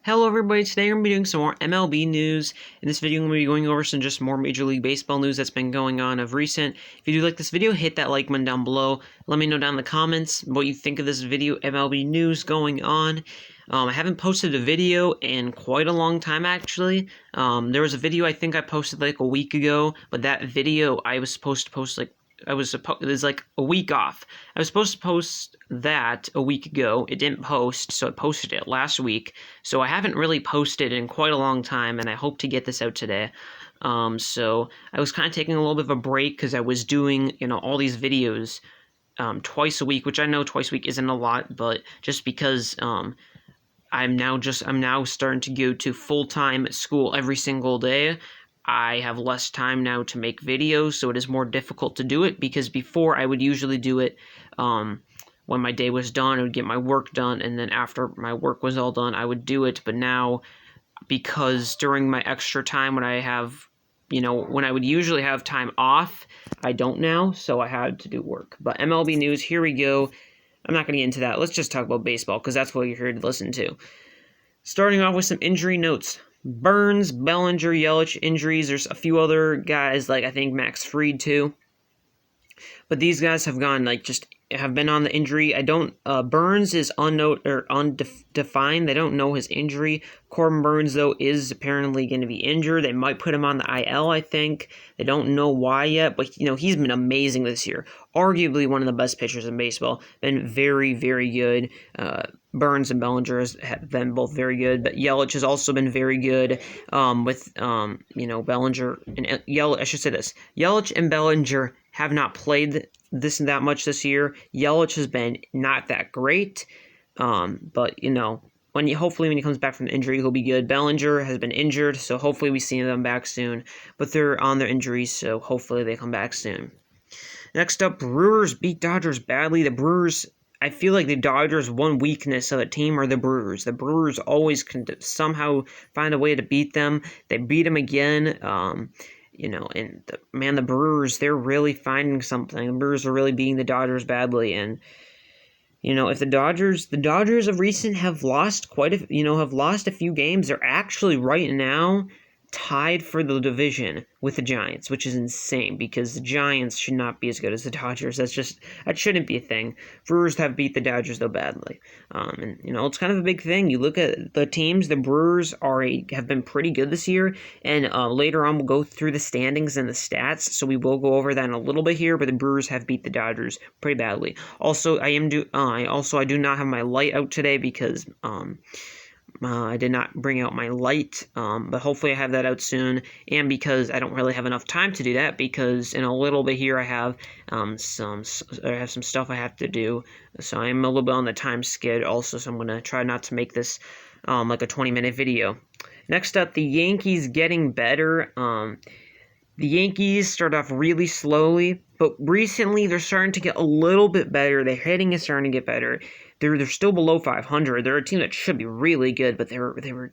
Hello everybody, today we're going to be doing some more MLB news. In this video, I'm going to be going over some just more Major League Baseball news that's been going on of recent. If you do like this video, hit that like button down below. Let me know down in the comments what you think of this video, MLB news going on. I haven't posted a video in quite a long time, actually. There was a video I think I posted like a week ago, but that video I was supposed to post it was like a week off. I was supposed to post that a week ago. It didn't post, so I posted it last week. So I haven't really posted in quite a long time, and I hope to get this out today. So I was kind of taking a little bit of a break because I was doing, all these videos twice a week, which I know twice a week isn't a lot, but just because I'm now starting to go to full-time school every single day. I have less time now to make videos, so it is more difficult to do it, because before I would usually do it when my day was done. I would get my work done, and then after my work was all done, I would do it. But now, because during my extra time when I have, when I would usually have time off, I don't now, so I had to do work. But MLB news, here we go. I'm not going to get into that. Let's just talk about baseball, because that's what you're here to listen to. Starting off with some injury notes. Burns, Bellinger, Yelich injuries. There's a few other guys, like I think Max Fried too. But these guys have gone, have been on the injury. Burns is undefined. They don't know his injury. Corbin Burns, though, is apparently going to be injured. They might put him on the IL, I think. They don't know why yet, but, he's been amazing this year. Arguably one of the best pitchers in baseball. Been very, very good. Burns and Bellinger have been both very good, but Yelich has also been very good with, Bellinger and Yelich. I should say this. Yelich and Bellinger have not played this and that much this year. Yelich has been not that great, but, hopefully when he comes back from the injury, he'll be good. Bellinger has been injured, so hopefully we see them back soon, but they're on their injuries, so hopefully they come back soon. Next up, Brewers beat Dodgers badly. The Brewers, I feel like the Dodgers' one weakness of the team are the Brewers. The Brewers always can somehow find a way to beat them. They beat them again. The Brewers, they're really finding something. The Brewers are really beating the Dodgers badly, and if the Dodgers of recent have lost a few games. They're actually right now tied for the division with the Giants, which is insane because the Giants should not be as good as the Dodgers. That shouldn't be a thing. Brewers have beat the Dodgers though badly, and it's kind of a big thing. You look at the teams. The Brewers have been pretty good this year, and later on we'll go through the standings and the stats. So we will go over that in a little bit here. But the Brewers have beat the Dodgers pretty badly. Also, I do not have my light out today because I did not bring out my light, but hopefully I have that out soon, and because I don't really have enough time to do that, because in a little bit here I have some stuff I have to do, so I'm a little bit on the time skid also, so I'm going to try not to make this like a 20-minute video. Next up, the Yankees getting better. The Yankees start off really slowly, but recently they're starting to get a little bit better. Their hitting is starting to get better. They're still below 500. They're a team that should be really good, but they were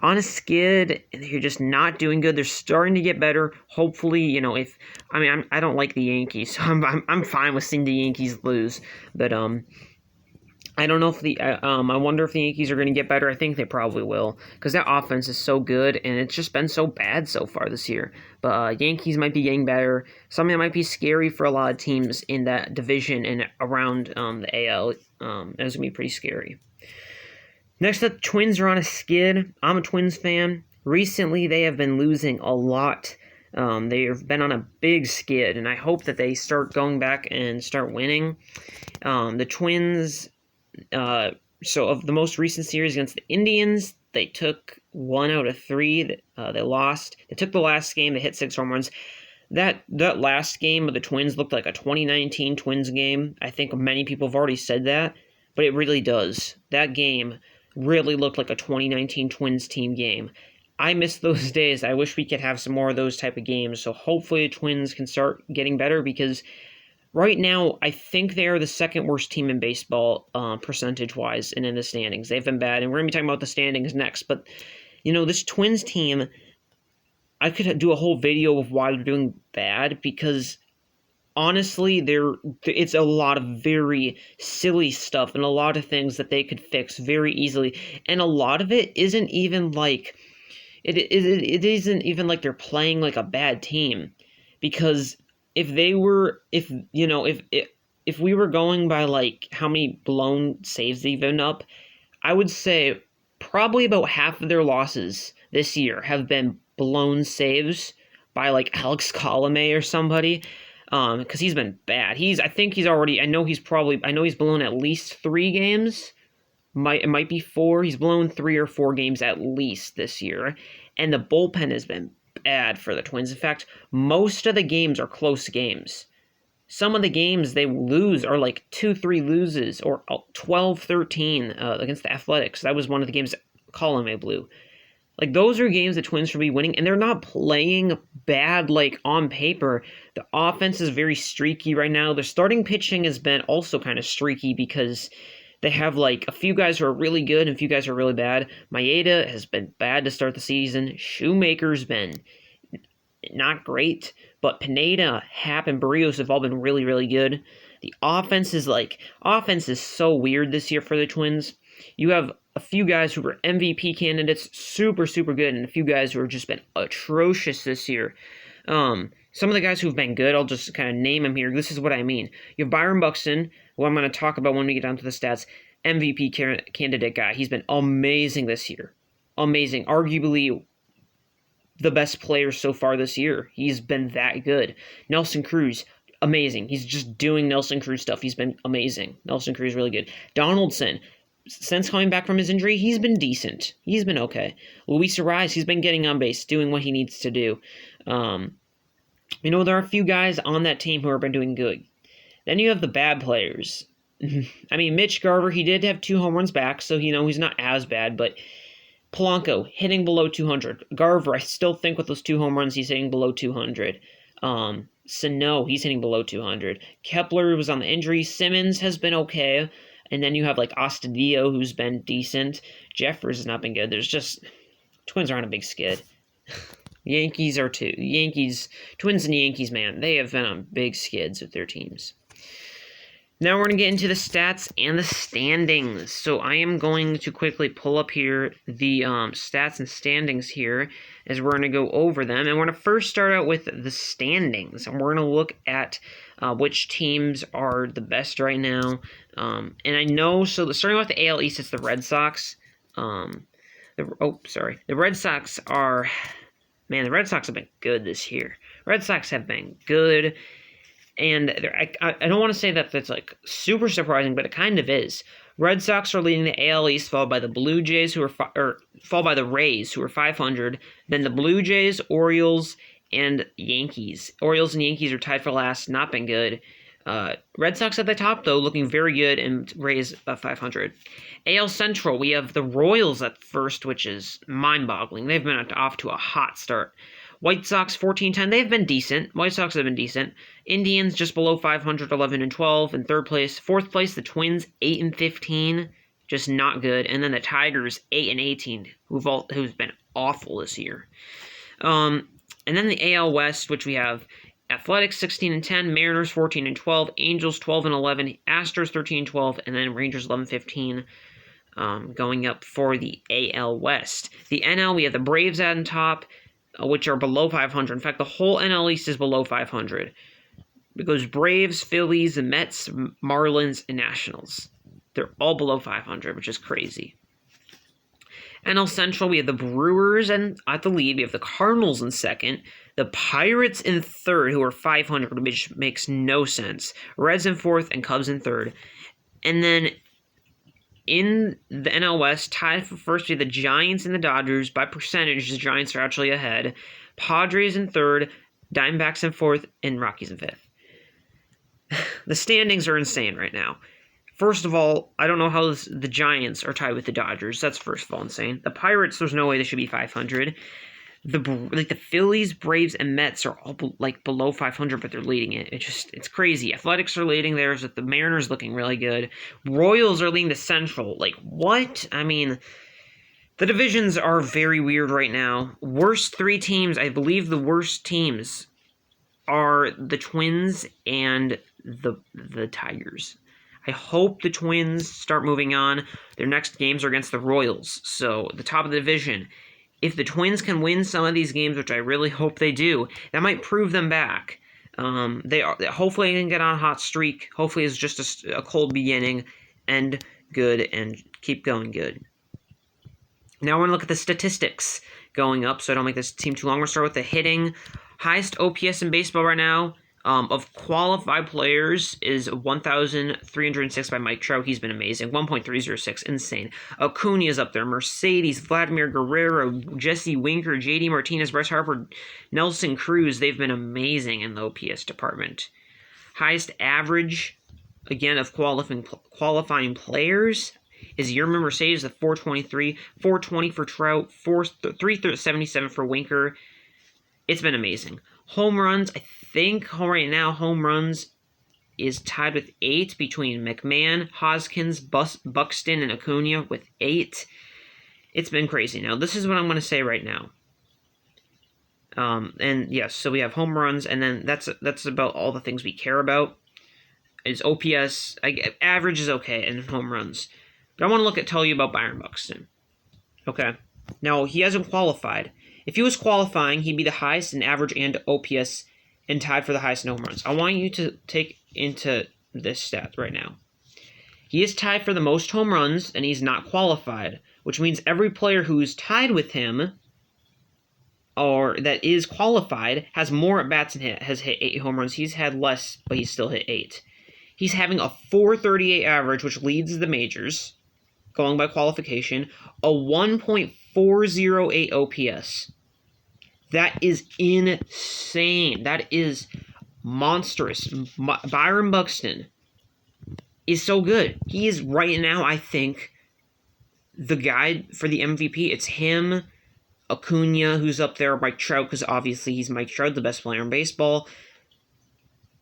on a skid, and they're just not doing good. They're starting to get better. Hopefully, I don't like the Yankees, so I'm fine with seeing the Yankees lose, but I don't know if I wonder if the Yankees are going to get better. I think they probably will, because that offense is so good, and it's just been so bad so far this year. But Yankees might be getting better. Something that might be scary for a lot of teams in that division and around the AL. That's going to be pretty scary. Next up, Twins are on a skid. I'm a Twins fan. Recently, they have been losing a lot. They have been on a big skid, and I hope that they start going back and start winning. The Twins... So of the most recent series against the Indians, they took 1 out of 3. They lost. They took the last game. They hit 6 home runs. That last game of the Twins looked like a 2019 Twins game. I think many people have already said that, but it really does. That game really looked like a 2019 Twins team game. I miss those days. I wish we could have some more of those type of games. So hopefully the Twins can start getting better, because right now, I think they are the second worst team in baseball, percentage-wise, and in the standings. They've been bad, and we're going to be talking about the standings next. But, this Twins team, I could do a whole video of why they're doing bad, because honestly, it's a lot of very silly stuff and a lot of things that they could fix very easily. And a lot of it isn't even like it isn't even like they're playing like a bad team, because if we were going by like how many blown saves they've been up, I would say probably about half of their losses this year have been blown saves by like Alex Colomé or somebody, because he's been bad. I know he's blown at least 3 games. It might be 4. He's blown 3 or 4 games at least this year, and the bullpen has been bad for the Twins. In fact, most of the games are close games. Some of the games they lose are like 2-3 loses or 12-13 against the Athletics. That was one of the games Colomé blew. Like, those are games the Twins should be winning, and they're not playing bad, like, on paper. The offense is very streaky right now. Their starting pitching has been also kind of streaky because they have, like, a few guys who are really good and a few guys who are really bad. Maeda has been bad to start the season. Shoemaker's been not great. But Pineda, Happ, and Barrios have all been really, really good. The offense is so weird this year for the Twins. You have a few guys who were MVP candidates, super, super good, and a few guys who have just been atrocious this year. Some of the guys who've been good, I'll just kind of name them here. This is what I mean. You have Byron Buxton, who I'm going to talk about when we get down to the stats. MVP candidate guy. He's been amazing this year. Amazing. Arguably the best player so far this year. He's been that good. Nelson Cruz, amazing. He's just doing Nelson Cruz stuff. He's been amazing. Nelson Cruz, really good. Donaldson, since coming back from his injury, he's been decent. He's been okay. Luis Arraez, he's been getting on base, doing what he needs to do. There are a few guys on that team who have been doing good. Then you have the bad players. I mean, Mitch Garver, he did have 2 home runs back, so, he's not as bad, but Polanco, hitting below 200. Garver, I still think with those 2 home runs, he's hitting below 200. Sano, he's hitting below 200. Kepler was on the injury. Simmons has been okay. And then you have, like, Astudillo, who's been decent. Jeffers has not been good. Twins are on a big skid. Yankees are too. Twins and Yankees, man, they have been on big skids with their teams. Now we're going to get into the stats and the standings. So I am going to quickly pull up here the stats and standings here as we're going to go over them. And we're going to first start out with the standings. And we're going to look at which teams are the best right now. And I know, so starting with the AL East, it's the Red Sox. The Red Sox are, man, the Red Sox have been good this year. Red Sox have been good. And I don't want to say that that's like super surprising, but it kind of is. Red Sox are leading the AL East, followed by the Blue Jays, followed by the Rays, who are 500. Then the Blue Jays, Orioles, and Yankees. Orioles and Yankees are tied for last, not been good. Red Sox at the top, though, looking very good, and Rays 500. AL Central, we have the Royals at first, which is mind-boggling. They've been off to a hot start. White Sox 14-10. They've been decent. White Sox have been decent. Indians just below 500, 11-12 in third place. Fourth place, the Twins 8-15, just not good. And then the Tigers 8-18, who's been awful this year. And then the AL West, which we have Athletics 16-10, Mariners 14-12, Angels 12-11, Astros 13-12, and then Rangers 11-15. Going up for the AL West. The NL, we have the Braves on top, which are below 500. In fact, the whole NL East is below 500. It goes Braves, Phillies, Mets, Marlins, and Nationals. They're all below 500, which is crazy. NL Central, we have the Brewers at the lead. We have the Cardinals in second. The Pirates in third, who are 500, which makes no sense. Reds in fourth, and Cubs in third. And then in the NL West, tied for first, we have the Giants and the Dodgers. By percentage, the Giants are actually ahead. Padres in third, Diamondbacks in fourth, and Rockies in fifth. The standings are insane right now. First of all, I don't know how the Giants are tied with the Dodgers. That's first of all insane. The Pirates, there's no way they should be 500. The Phillies, Braves, and Mets are all below 500, but they're leading it. It's crazy. Athletics are leading theirs, with the Mariners looking really good. Royals are leading the Central. Like, what? I mean, the divisions are very weird right now. Worst 3 teams, I believe the worst teams are the Twins and the Tigers. I hope the Twins start moving on. Their next games are against the Royals, so the top of the division. If the Twins can win some of these games, which I really hope they do, that might prove them back. Hopefully they can get on a hot streak. Hopefully it's just a cold beginning, end good, and keep going good. Now we're going to look at the statistics going up, so I don't make this team too long. We're going to start with the hitting. Highest OPS in baseball right now of qualified players is 1,306 by Mike Trout. He's been amazing. 1.306, insane. Acuna is up there. Mercedes, Vladimir Guerrero, Jesse Winker, JD Martinez, Bryce Harper, Nelson Cruz. They've been amazing in the OPS department. Highest average, again, of qualifying players is Yermin Mercedes at 423, 420 for Trout, 377 for Winker. It's been amazing. Home runs, I think right now home runs is tied with 8 between McMahon, Hoskins, Buxton, and Acuna with 8. It's been crazy. Now, this is what I'm going to say right now. And yes, so we have home runs, and then that's about all the things we care about. Is OPS, average is okay, and home runs. But I want to tell you about Byron Buxton. Okay. Now, he hasn't qualified. If he was qualifying, he'd be the highest in average and OPS and tied for the highest in home runs. I want you to take into this stat right now. He is tied for the most home runs, and he's not qualified, which means every player who's tied with him or that is qualified has more at-bats and has hit 8 home runs. He's had less, but he's still hit 8. He's having a 438 average, which leads the majors, going by qualification, a 1.408 OPS. That is insane. That is monstrous. Byron Buxton is so good. He is right now, I think, the guy for the MVP. It's him, Acuna, who's up there, Mike Trout, because obviously he's Mike Trout, the best player in baseball.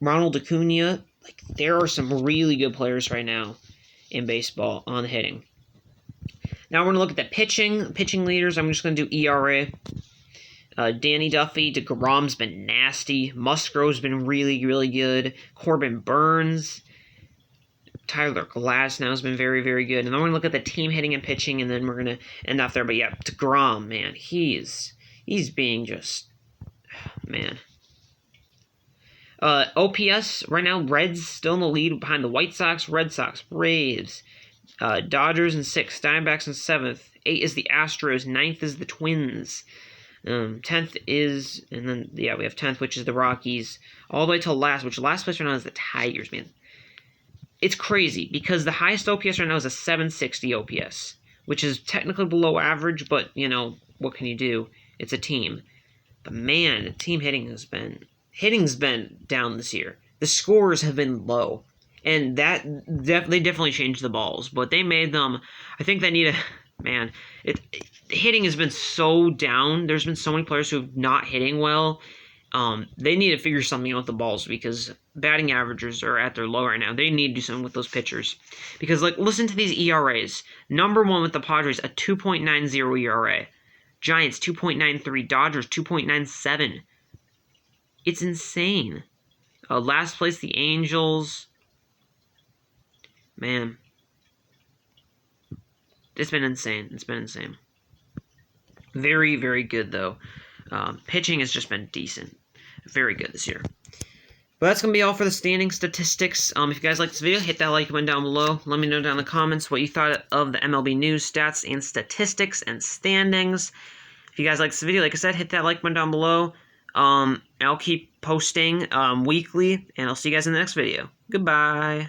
Ronald Acuna. There are some really good players right now in baseball on hitting. Now we're going to look at the pitching leaders. I'm just going to do ERA. Danny Duffy, DeGrom's been nasty. Musgrove's been really, really good. Corbin Burns. Tyler Glasnow has been very, very good. And then we're going to look at the team hitting and pitching, and then we're going to end off there. But yeah, DeGrom, man, he's being just, man. OPS, right now, Reds still in the lead behind the White Sox, Red Sox, Braves, Dodgers in 6th, Diamondbacks in 7th, 8th is the Astros, 9th is the Twins, 10th is, and then, yeah, we have 10th, which is the Rockies, all the way till last, which last place right now is the Tigers, man. It's crazy, because the highest OPS right now is a 760 OPS, which is technically below average, but, you know, what can you do? It's a team. But, man, the team hitting's been down this year. The scores have been low. And they definitely changed the balls. But they made them, I think they need man, hitting has been so down. There's been so many players who have not hitting well. They need to figure something out with the balls because batting averages are at their low right now. They need to do something with those pitchers. Because, listen to these ERAs. Number 1 with the Padres, a 2.90 ERA. Giants, 2.93. Dodgers, 2.97. It's insane. Last place, the Angels. Man. It's been insane. It's been insane. Very, very good, though. Pitching has just been decent. Very good this year. But that's going to be all for the standing statistics. If you guys like this video, hit that like button down below. Let me know down in the comments what you thought of the MLB news, stats, and statistics, and standings. If you guys like this video, like I said, hit that like button down below. I'll keep posting weekly, and I'll see you guys in the next video. Goodbye.